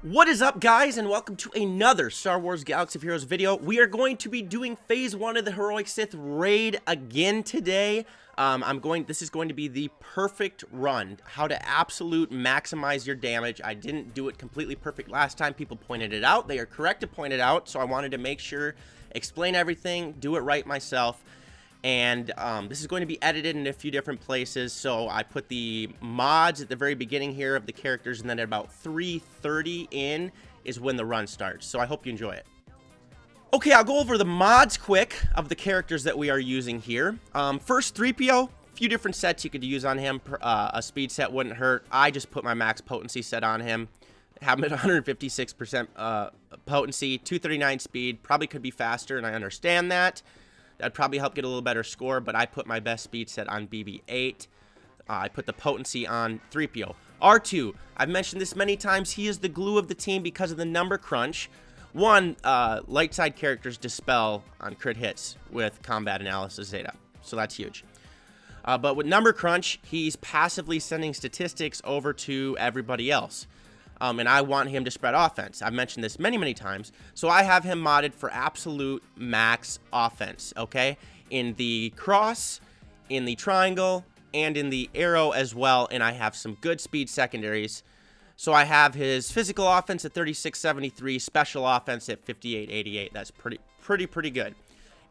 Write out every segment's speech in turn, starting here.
What is up, guys, and welcome to another Star Wars Galaxy of Heroes video. We are going to be doing Phase 1 of the Heroic Sith raid again today. This is going to be the perfect run, how to absolute maximize your damage. I didn't do it completely perfect last time. People pointed it out. They are correct to point it out, so I wanted to make sure, explain everything, do it right myself. And this is going to be edited in a few different places, so I put the mods at the very beginning here of the characters, and then at about 3:30 in is when the run starts. So I hope you enjoy it. Okay, I'll go over the mods quick of the characters that we are using here. First, 3PO, a few different sets you could use on him. A speed set wouldn't hurt. I just put my max potency set on him. Have him at 156% potency, 239 speed. Probably could be faster, and I understand that. That'd probably help get a little better score, but I put my best speed set on BB-8. I put the potency on 3PO. R2, I've mentioned this many times. He is the glue of the team because of the number crunch. One, light side characters dispel on crit hits with combat analysis data, so that's huge. But with number crunch, he's passively sending statistics over to everybody else. And I want him to spread offense. I've mentioned this many, many times. So I have him modded for absolute max offense, okay? In the cross, in the triangle, and in the arrow as well. And I have some good speed secondaries. So I have his physical offense at 3673, special offense at 5888. That's pretty good.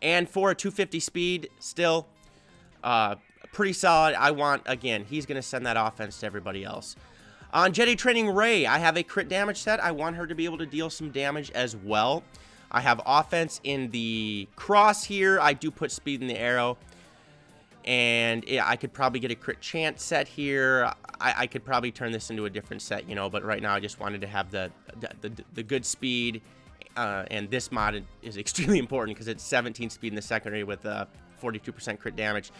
And for a 250 speed, still pretty solid. I want, again, he's going to send that offense to everybody else. On Jedi Training Rey, I have a crit damage set. I want her to be able to deal some damage as well. I have offense in the cross here. I do put speed in the arrow. And yeah, I could probably get a crit chance set here. I could probably turn this into a different set, you know, but right now I just wanted to have the good speed. And this mod is extremely important because it's 17 speed in the secondary with 42% crit damage.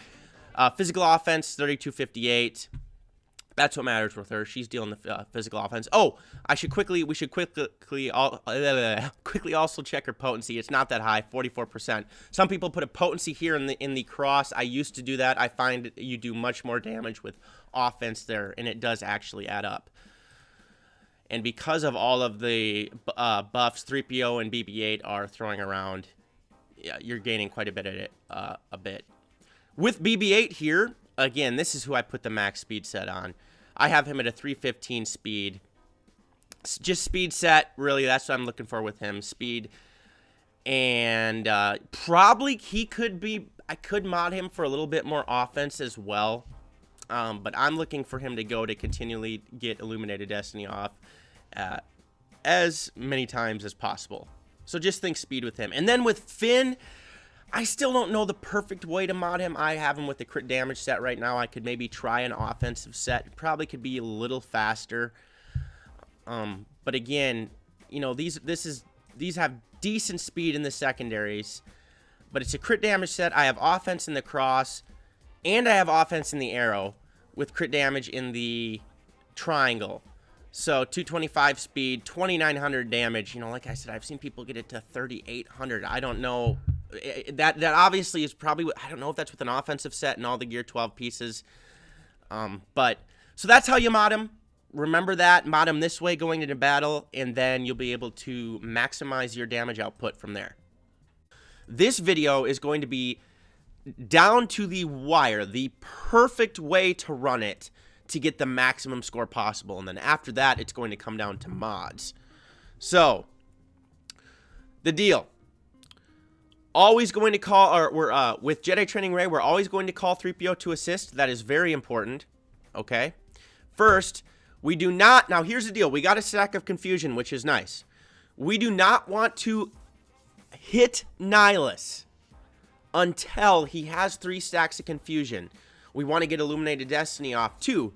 Physical offense, 3258. That's what matters with her. She's dealing the physical offense. Oh, we should quickly also check her potency. It's not that high, 44%. Some people put a potency here in the cross. I used to do that. I find you do much more damage with offense there, and it does actually add up. And because of all of the buffs 3PO and BB-8 are throwing around, yeah, you're gaining quite a bit at it. With BB-8 here, again, this is who I put the max speed set on. I have him at a 315 speed. Just speed set, really, that's what I'm looking for with him. Speed. And probably he could be, I could mod him for a little bit more offense as well. But I'm looking for him to go to continually get Illuminated Destiny off as many times as possible. So just think speed with him. And then with Finn, I still don't know the perfect way to mod him. I have him with the crit damage set right now. I could maybe try an offensive set. It probably could be a little faster. But again, you know, these have decent speed in the secondaries. But it's a crit damage set. I have offense in the cross. And I have offense in the arrow with crit damage in the triangle. So 225 speed, 2900 damage. You know, like I said, I've seen people get it to 3800. I don't know. That obviously is probably, I don't know if that's with an offensive set and all the Gear 12 pieces. But, so that's how you mod him. Remember that. Mod him this way going into battle, and then you'll be able to maximize your damage output from there. This video is going to be down to the wire, the perfect way to run it to get the maximum score possible. And then after that, it's going to come down to mods. So, the deal. Always going to call, or we're with Jedi Training Rey, we're always going to call 3PO to assist. That is very important. Okay. First, we do not. Now, here's the deal. We got a stack of confusion, which is nice. We do not want to hit Nihilus until he has 3 stacks of confusion. We want to get Illuminated Destiny off too.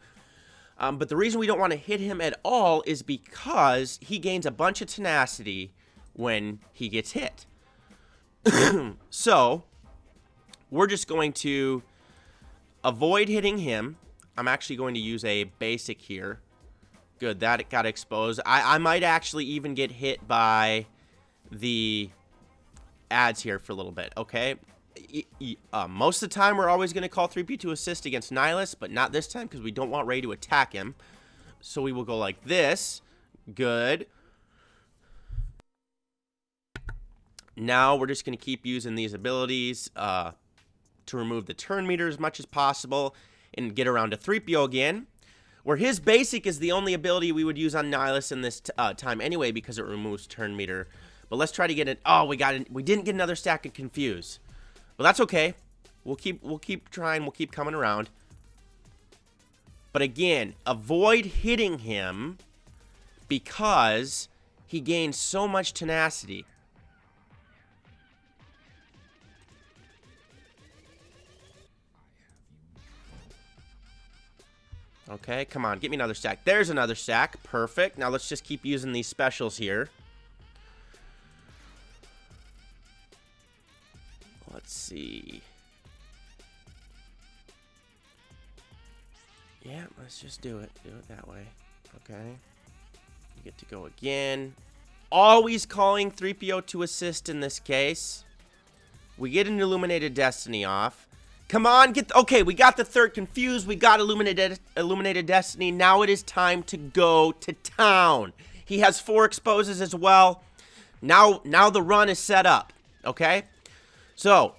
But the reason we don't want to hit him at all is because he gains a bunch of tenacity when he gets hit. So, we're just going to avoid hitting him. I'm actually going to use a basic here. Good, that got exposed. I might actually even get hit by the ads here for a little bit, okay? Most of the time, we're always going to call 3P to assist against Nihilus, but not this time because we don't want Rey to attack him. So we will go like this. Good. Now we're just going to keep using these abilities to remove the turn meter as much as possible and get around to 3PO again, where his basic is the only ability we would use on Nihilus in this time anyway because it removes turn meter. But let's try to get it. Oh, we didn't get another stack of Confuse. But that's okay. We'll keep trying. We'll keep coming around. But again, avoid hitting him because he gains so much tenacity. Okay, come on. Get me another stack. There's another stack. Perfect. Now let's just keep using these specials here. Let's see. Yeah, let's just do it. Do it that way. Okay. You get to go again. Always calling 3PO to assist in this case. We get an Illuminated Destiny off. Come on, okay, we got the third Confused. We got Illuminated Destiny. Now it is time to go to town. He has 4 exposes as well. Now the run is set up. Okay? So,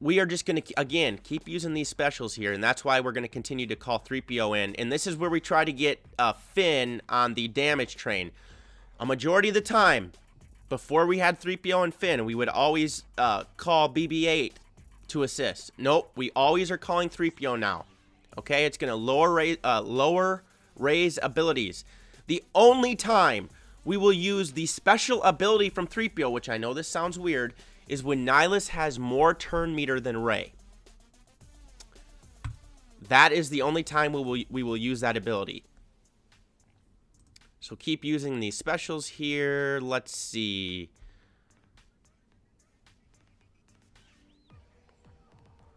we are just going to, again, keep using these specials here, and that's why we're going to continue to call 3PO in. And this is where we try to get Finn on the damage train. A majority of the time, before we had 3PO and Finn, we would always call BB-8 to assist. Nope, we always are calling 3PO now. Okay, it's going to lower Rey's abilities. The only time we will use the special ability from 3PO, which I know this sounds weird, is when Nihilus has more turn meter than Rey. That is the only time we will use that ability. So keep using these specials here. Let's see.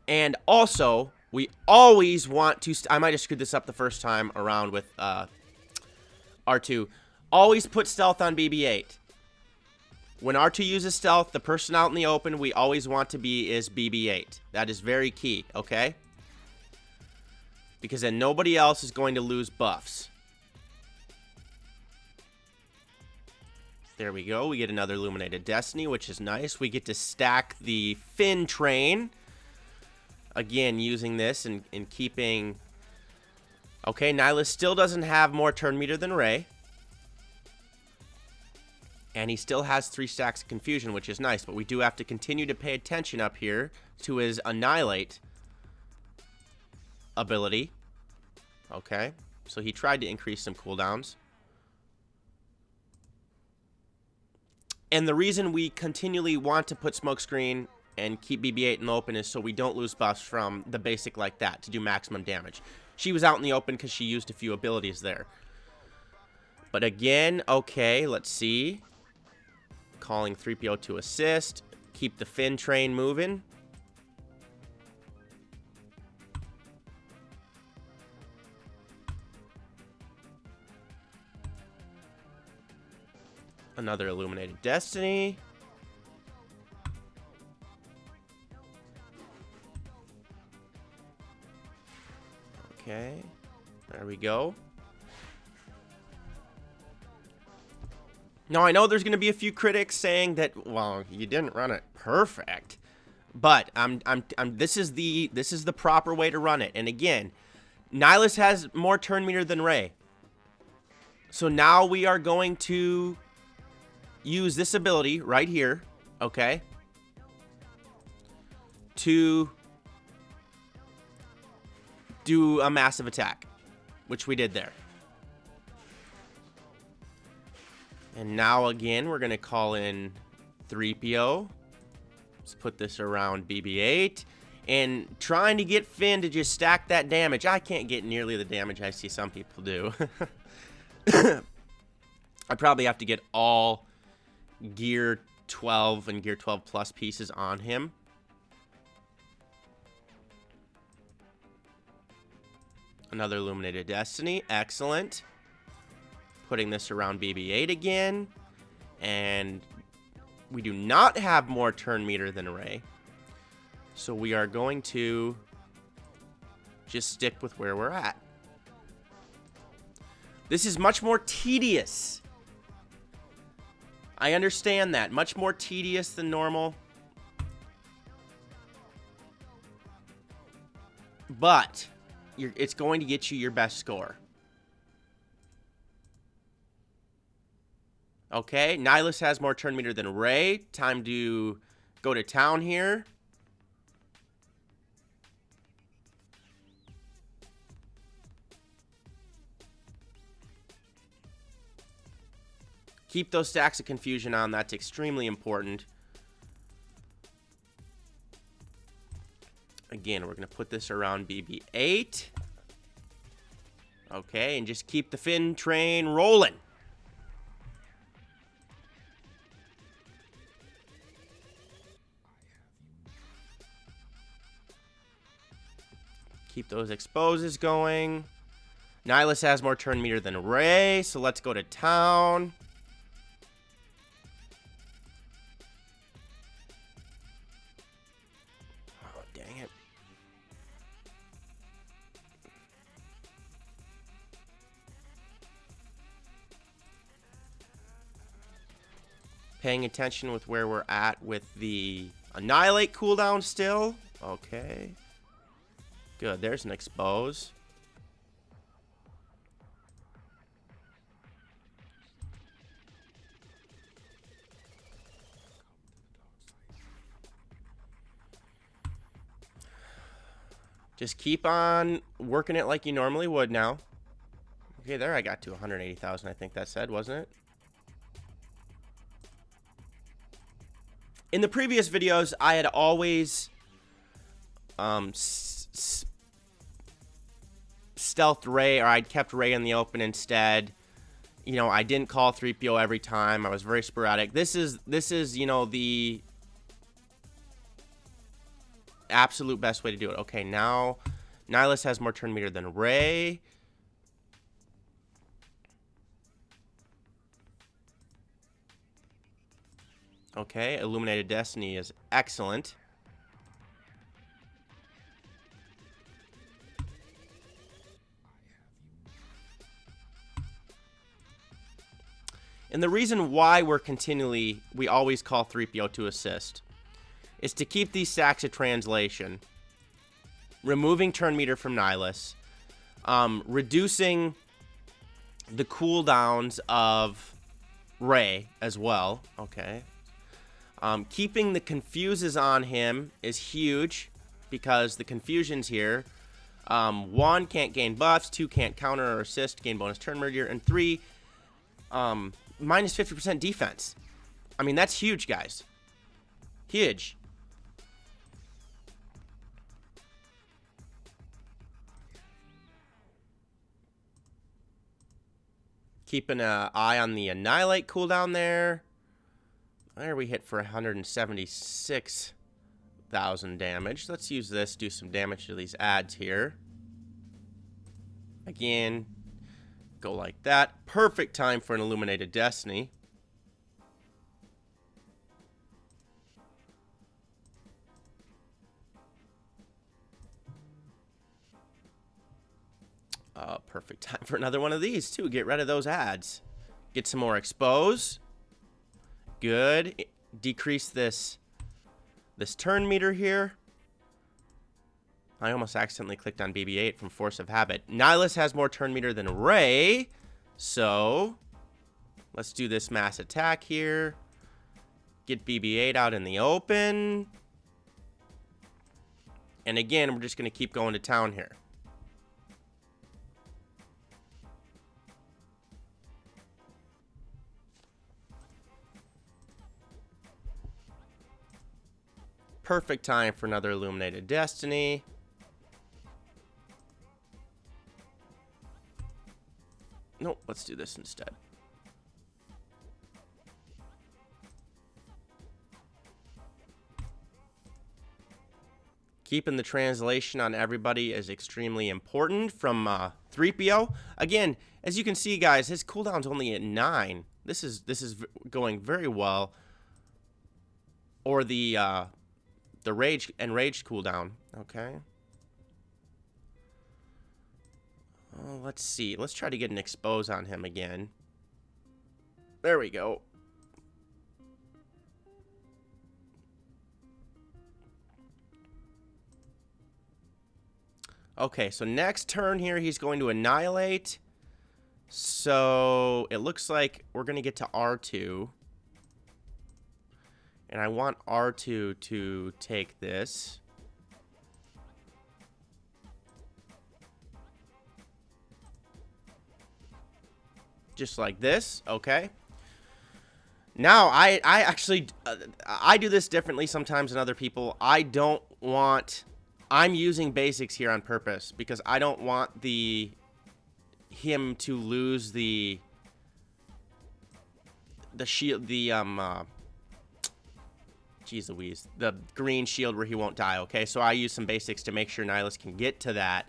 And also, we always want to... I might have screwed this up the first time around with R2. Always put stealth on BB-8. When R2 uses stealth, the person out in the open we always want to be is BB-8. That is very key, okay? Because then nobody else is going to lose buffs. There we go. We get another Illuminated Destiny, which is nice. We get to stack the Finn train. Again, using this and keeping... Okay, Nihilus still doesn't have more turn meter than Rey. And he still has 3 stacks of Confusion, which is nice. But we do have to continue to pay attention up here to his Annihilate ability. Okay, so he tried to increase some cooldowns. And the reason we continually want to put Smokescreen and keep BB-8 in the open is so we don't lose buffs from the basic like that to do maximum damage. She was out in the open because she used a few abilities there. But again, okay, let's see. Calling 3PO to assist. Keep the Finn train moving. Another Illuminated Destiny. Okay, there we go. Now I know there's going to be a few critics saying that, well, you didn't run it perfect, but this is the proper way to run it. And again, Nihilus has more turn meter than Rey, so now we are going to use this ability right here, okay, to do a massive attack, which we did there. And now again, we're going to call in 3PO. Let's put this around BB-8. And trying to get Finn to just stack that damage. I can't get nearly the damage I see some people do. I probably have to get all Gear 12 and Gear 12 Plus pieces on him. Another Illuminated Destiny. Excellent. Putting this around BB-8 again. And we do not have more turn meter than Rey. So we are going to just stick with where we're at. This is much more tedious. I understand that. Much more tedious than normal. But it's going to get you your best score. Okay, Nihilus has more turn meter than Ray. Time to go to town here. Keep those stacks of confusion on. That's extremely important. Again, we're going to put this around BB8. Okay, and just keep the fin train rolling. Keep those exposes going. Nihilus has more turn meter than Ray, so let's go to town. Oh, dang it. Paying attention with where we're at with the Annihilate cooldown still. Okay. Good, there's an expose. Just keep on working it like you normally would now. Okay, there I got to 180,000, I think that said, wasn't it? In the previous videos, I had always stealthed Ray, or I'd kept Ray in the open instead. You know, I didn't call 3PO every time. I was very sporadic. This is you know, the absolute best way to do it. Okay, now Nihilus has more turn meter than Ray. Okay, Illuminated Destiny is excellent. And the reason why we always call 3PO to assist is to keep these stacks of translation, removing turn meter from Nihilus, reducing the cooldowns of Ray as well. Okay. Keeping the confuses on him is huge because the confusions here, 1, can't gain buffs, 2, can't counter or assist, gain bonus turn meter, and 3, minus 50% defense. I mean, that's huge, guys. Huge. Keeping an eye on the Annihilate cooldown there. There we hit for 176,000 damage. Let's use this, do some damage to these ads here. Again, go like that. Perfect time for an Illuminated Destiny. Perfect time for another one of these too. Get rid of those ads. Get some more expose. Good. Decrease this turn meter here. I almost accidentally clicked on BB-8 from force of habit. Nihilus has more turn meter than Ray, so let's do this mass attack here. Get BB-8 out in the open. And again, we're just going to keep going to town here. Perfect time for another Illuminated Destiny. Nope, let's do this instead. Keeping the translation on everybody is extremely important from 3PO. Again, as you can see, guys, his cooldown's only at 9. This is going very well. Or the rage cooldown. Okay. Oh, let's see. Let's try to get an expose on him again. There we go. Okay, so next turn here, he's going to Annihilate. So it looks like we're going to get to R2. And I want R2 to take this. Just like this, okay. Now, I actually, I do this differently sometimes than other people. I'm using basics here on purpose because I don't want him to lose the shield, geez Louise, the green shield where he won't die, okay? So I use some basics to make sure Nihilus can get to that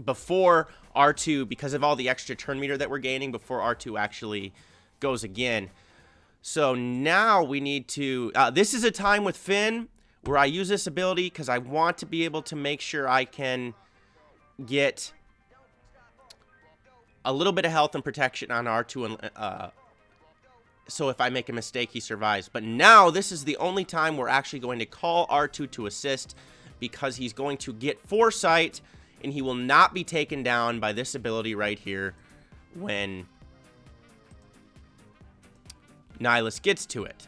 before R2, because of all the extra turn meter that we're gaining, before R2 actually goes again. So now we need to, this is a time with Finn where I use this ability because I want to be able to make sure I can get a little bit of health and protection on R2, and so if I make a mistake, he survives. But now this is the only time we're actually going to call R2 to assist, because he's going to get Foresight, and he will not be taken down by this ability right here when Nihilus gets to it.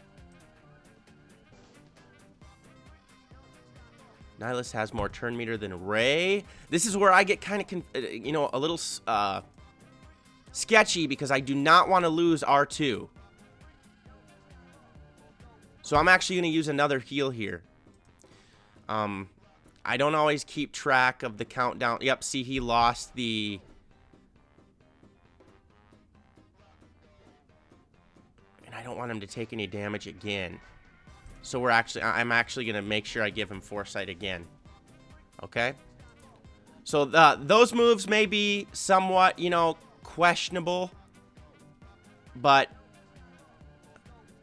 Nihilus has more turn meter than Ray. This is where I get kind of, a little sketchy, because I do not want to lose R2. So I'm actually going to use another heal here. I don't always keep track of the countdown. Yep, see, he lost the... And I don't want him to take any damage again. So I'm actually going to make sure I give him Foresight again. Okay? So those moves may be somewhat, questionable. But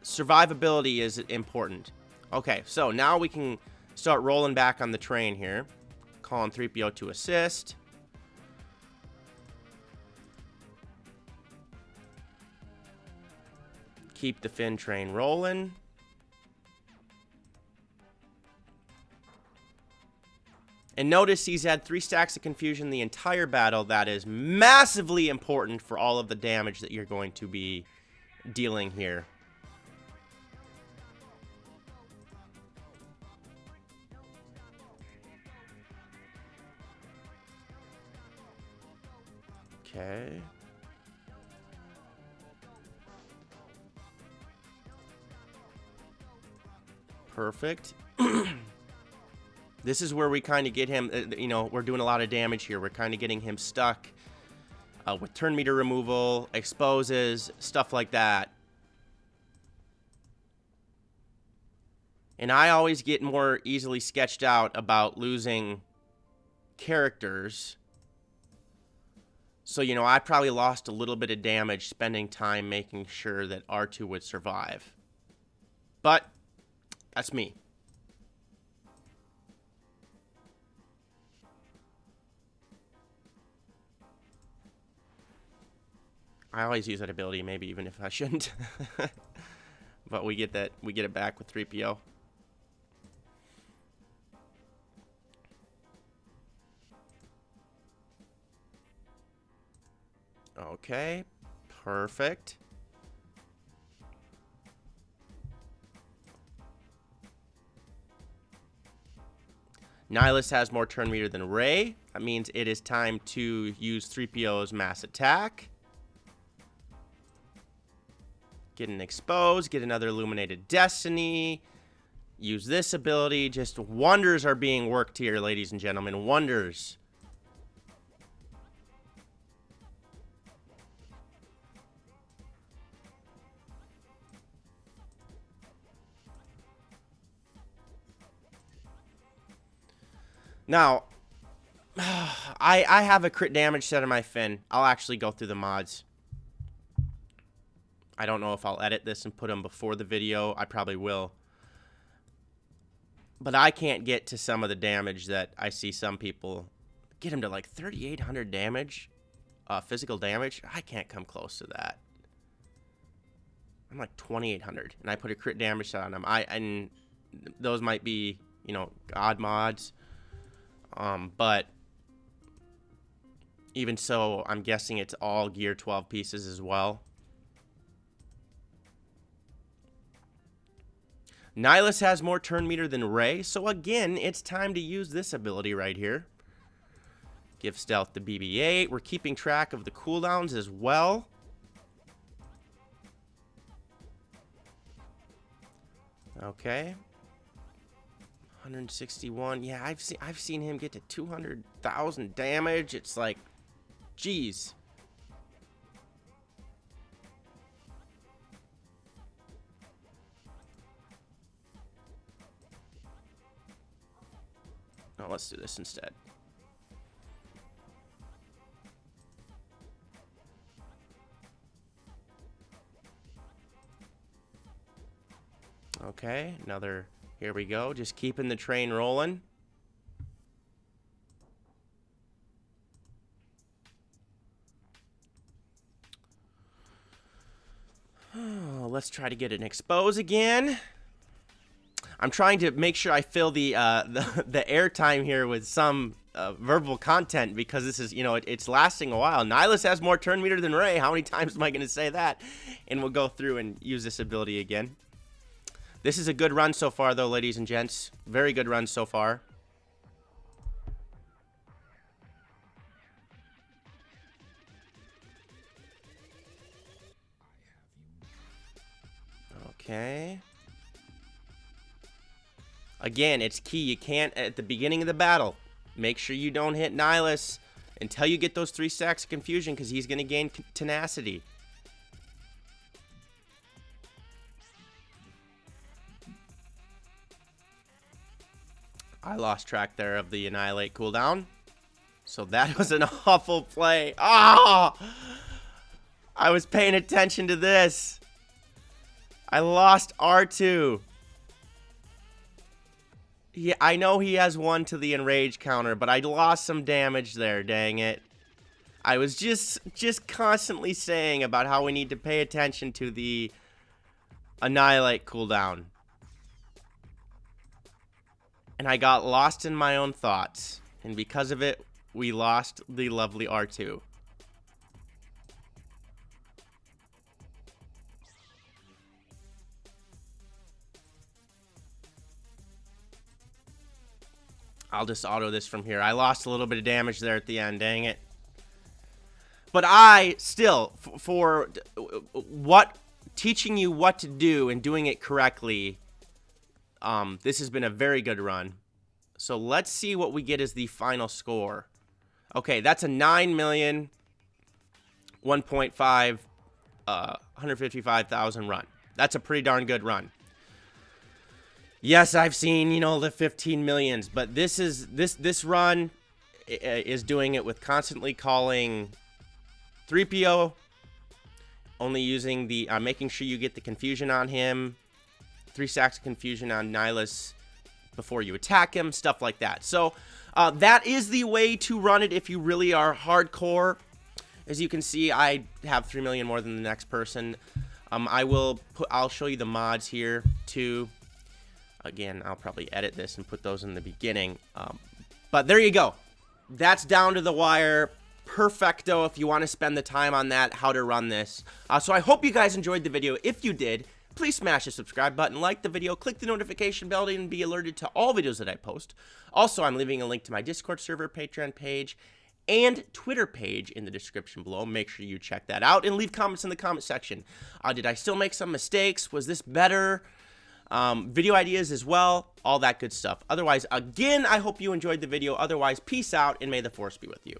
survivability is important. Okay, so now we can start rolling back on the train here. Calling 3PO to assist. Keep the Finn train rolling. And notice he's had 3 stacks of confusion the entire battle. That is massively important for all of the damage that you're going to be dealing here. Okay. Perfect. This is where we kind of get him, we're doing a lot of damage here. We're kind of getting him stuck with turn meter removal, exposes, stuff like that. And I always get more easily sketched out about losing characters. So, I probably lost a little bit of damage spending time making sure that R2 would survive. But that's me. I always use that ability, maybe even if I shouldn't. But we get it back with 3PO. Okay, perfect. Nihilus has more turn meter than Ray. That means it is time to use 3PO's mass attack. Get an exposed, get another illuminated destiny. Use this ability. Just wonders are being worked here, ladies and gentlemen. Wonders. Now, I have a crit damage set on my Finn. I'll actually go through the mods. I don't know if I'll edit this and put them before the video. I probably will. But I can't get to some of the damage that I see some people get him to, like 3,800 damage, physical damage. I can't come close to that. I'm like 2,800, and I put a crit damage set on him. And those might be, God mods. But Even so, I'm guessing it's all gear 12 pieces as well. Nihilus has more turn meter than Ray, so again, it's time to use this ability right here. Give stealth to BB-8. We're keeping track of the cooldowns as well. Okay. 161. Yeah, I've seen him get to 200,000 damage. It's like, geez. No, let's do this instead. Okay, another, here we go, just keeping the train rolling. Oh, let's try to get an expose again. I'm trying to make sure I fill the airtime here with some verbal content, because this is, you know, it's lasting a while. Nihilus has more turn meter than Ray. How many times am I going to say that? And we'll go through and use this ability again. This is a good run so far, though, ladies and gents. Very good run so far. Okay. Again, it's key. You can't, at the beginning of the battle, make sure you don't hit Nihilus until you get those 3 stacks of confusion, because he's going to gain tenacity. I lost track there of the Annihilate cooldown. So that was an awful play. Ah! Oh! I was paying attention to this. I lost R2. Yeah, I know he has 1 to the enrage counter, but I lost some damage there, dang it. I was just constantly saying about how we need to pay attention to the Annihilate cooldown. And I got lost in my own thoughts. And because of it, we lost the lovely R2. I'll just auto this from here. I lost a little bit of damage there at the end, dang it. But I still, for what, teaching you what to do and doing it correctly, this has been a very good run. So let's see what we get as the final score. Okay, that's a 9 million, 1.5, 155,000 run. That's a pretty darn good run. Yes, I've seen, you know, the 15 millions, but this run is doing it with constantly calling 3PO, only using the, making sure you get the confusion on him, 3 stacks of confusion on Nihilus before you attack him, stuff like that. So that is the way to run it if you really are hardcore. As you can see, I have 3 million more than the next person. I'll show you the mods here too. Again, I'll probably edit this and put those in the beginning. But there you go. That's down to the wire. Perfecto if you want to spend the time on that, how to run this. So I hope you guys enjoyed the video. If you did, please smash the subscribe button, like the video, click the notification bell and be alerted to all videos that I post. Also, I'm leaving a link to my Discord server, Patreon page, and Twitter page in the description below. Make sure you check that out and leave comments in the comment section. Did I still make some mistakes? Was this better? Video ideas as well, all that good stuff. Otherwise, again, I hope you enjoyed the video. Otherwise, peace out and may the force be with you.